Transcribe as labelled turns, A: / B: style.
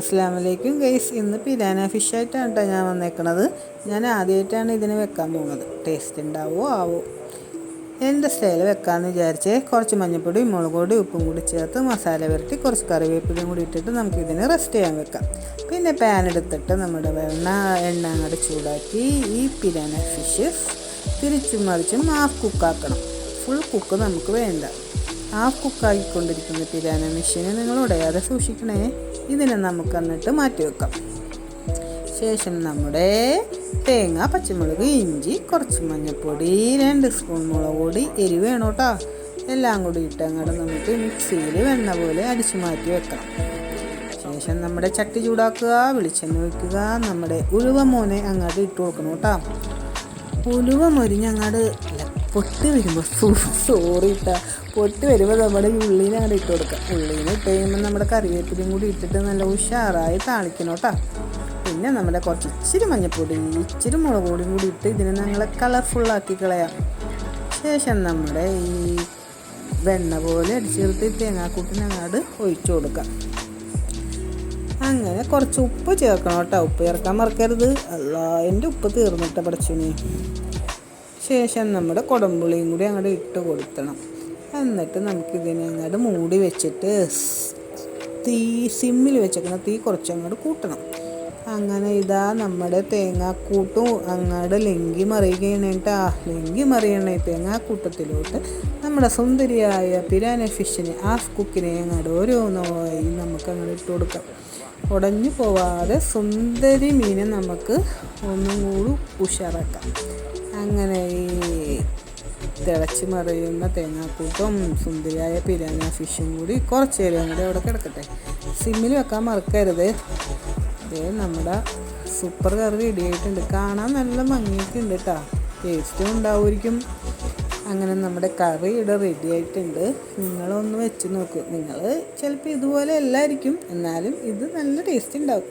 A: അസ്സലാമലൈക്കും ഗൈസ്. ഇന്ന് പിരാന ഫിഷായിട്ടാണ് കേട്ടോ ഞാൻ വന്നേക്കണത്. ഞാൻ ആദ്യമായിട്ടാണ് ഇതിന് വെക്കാൻ പോകുന്നത്. ടേസ്റ്റ് ഉണ്ടാവുമോ ആവോ, എൻ്റെ സ്റ്റൈൽ വെക്കാമെന്ന് വിചാരിച്ച് കുറച്ച് മഞ്ഞൾപ്പൊടി, മുളക് പൊടി, ഉപ്പും കൂടി ചേർത്ത് മസാല പുരട്ടി കുറച്ച് കറിവേപ്പിലയും കൂടി ഇട്ടിട്ട് നമുക്കിതിനെ റെസ്റ്റ് ചെയ്യാൻ വെക്കാം. പിന്നെ പാൻ എടുത്തിട്ട് നമ്മുടെ എണ്ണ അങ്ങോട്ട് ചൂടാക്കി ഈ പിരാന ഫിഷ് തിരിച്ചും മറിച്ചും ഹാഫ് കുക്കാക്കണം. ഫുൾ കുക്ക് നമുക്ക് വേണ്ട. ഹാഫ് കുക്കാക്കിക്കൊണ്ടിരിക്കുന്ന പിരാന ഫിഷിനെ നിങ്ങൾ ഉടയാതെ സൂക്ഷിക്കണേ. ഇതിനെ നമുക്ക് എന്നിട്ട് മാറ്റി വെക്കാം. ശേഷം നമ്മുടെ തേങ്ങ, പച്ചമുളക്, ഇഞ്ചി, കുറച്ച് മഞ്ഞൾപ്പൊടി, 2 സ്പൂൺ മുളക് പൊടി, എരിവ് വേണം കേട്ടോ, എല്ലാം കൂടി ഇട്ട് അങ്ങോട്ട് നമുക്ക് മിക്സിയിൽ വെണ്ണ പോലെ അടിച്ചു മാറ്റി വെക്കണം. ശേഷം നമ്മുടെ ചട്ടി ചൂടാക്കുക, വെളിച്ചെണ്ണ വയ്ക്കുക, നമ്മുടെ ഉലുവ മോനെ അങ്ങോട്ട് ഇട്ട് കൊടുക്കണം കേട്ടോ. ഉലുവ മൊരിഞ്ഞ് അങ്ങോട്ട് പൊട്ടി വരുമ്പോൾ സോറി ഇട്ടാ പൊട്ടി വരുമ്പോൾ നമ്മുടെ ഉള്ളിനെ അങ്ങോട്ട് ഇട്ട് കൊടുക്കുക. ഉള്ളിനെ ഇട്ട് കഴിയുമ്പോൾ നമ്മുടെ കറിവേപ്പിലയും കൂടി ഇട്ടിട്ട് നല്ല ഉഷാറായി താളിക്കണം കേട്ടോ. പിന്നെ നമ്മുടെ കുറച്ച് ഇച്ചിരി മഞ്ഞൾപ്പൊടി, ഇച്ചിരി മുളക് പൊടിയും കൂടി ഇട്ട് ഇതിനെ ഞങ്ങളെ കളർഫുള്ളാക്കി കളയാം. ശേഷം നമ്മുടെ ഈ വെണ്ണ പോലെ അടിച്ചെടുത്ത് തേങ്ങാക്കൂട്ടിന് അങ്ങോട്ട് ഒഴിച്ചു കൊടുക്കാം. അങ്ങനെ കുറച്ച് ഉപ്പ് ചേർക്കണം കേട്ടോ. ഉപ്പ് ചേർക്കാൻ മറക്കരുത്. എൻ്റെ ഉപ്പ് തീർന്നിട്ട് പഠിച്ചുനി. ശേഷം നമ്മുടെ കുടംപുളിയും കൂടി അങ്ങോട്ട് ഇട്ട് കൊടുക്കണം. എന്നിട്ട് നമുക്കിതിനെ അങ്ങോട്ട് മൂടി വെച്ചിട്ട് സിമ്മിൽ വെച്ചേക്കണം. തീ കുറച്ചങ്ങോട്ട് കൂട്ടണം. അങ്ങനെ ഇതാ നമ്മുടെ തേങ്ങാക്കൂട്ടും അങ്ങോട്ട് ലെങ്കി മറിയുകയാണ് കേട്ടോ. ലെങ്കി മറിയണ തേങ്ങാക്കൂട്ടത്തിലോട്ട് നമ്മുടെ സുന്ദരിയായ പിരാന ഫിഷിനെ, ഹാഫ് കുക്കിനെ അങ്ങോട്ട് ഓരോന്നായി നമുക്ക് അങ്ങോട്ട് ഇട്ട് കൊടുക്കാം. ഉടഞ്ഞു പോവാതെ സുന്ദരി മീനെ നമുക്ക് ഒന്നും കൂടി ഉഷാറാക്കാം. അങ്ങനെ ഈ തിളച്ച് മറിയുന്ന തേങ്ങാക്കൂട്ടും സുന്ദരിയായ പിരാന ഫിഷും കൂടി കുറച്ച് നേരം അങ്ങോട്ട് അവിടെ കിടക്കട്ടെ. സിമ്മിൽ വെക്കാൻ മറക്കരുത്. അതേ നമ്മുടെ സൂപ്പർ കറി റെഡി ആയിട്ടുണ്ട്. കാണാൻ നല്ല ഭംഗിയൊക്കെ ഉണ്ട് കേട്ടോ. ടേസ്റ്റും ഉണ്ടാവുമായിരിക്കും. അങ്ങനെ നമ്മുടെ കറി ഇവിടെ റെഡി ആയിട്ടുണ്ട്. നിങ്ങളൊന്ന് വെച്ച് നോക്കൂ. നിങ്ങൾ ചിലപ്പോൾ ഇതുപോലെ അല്ലായിരിക്കും, എന്നാലും ഇത് നല്ല ടേസ്റ്റ് ഉണ്ടാവും.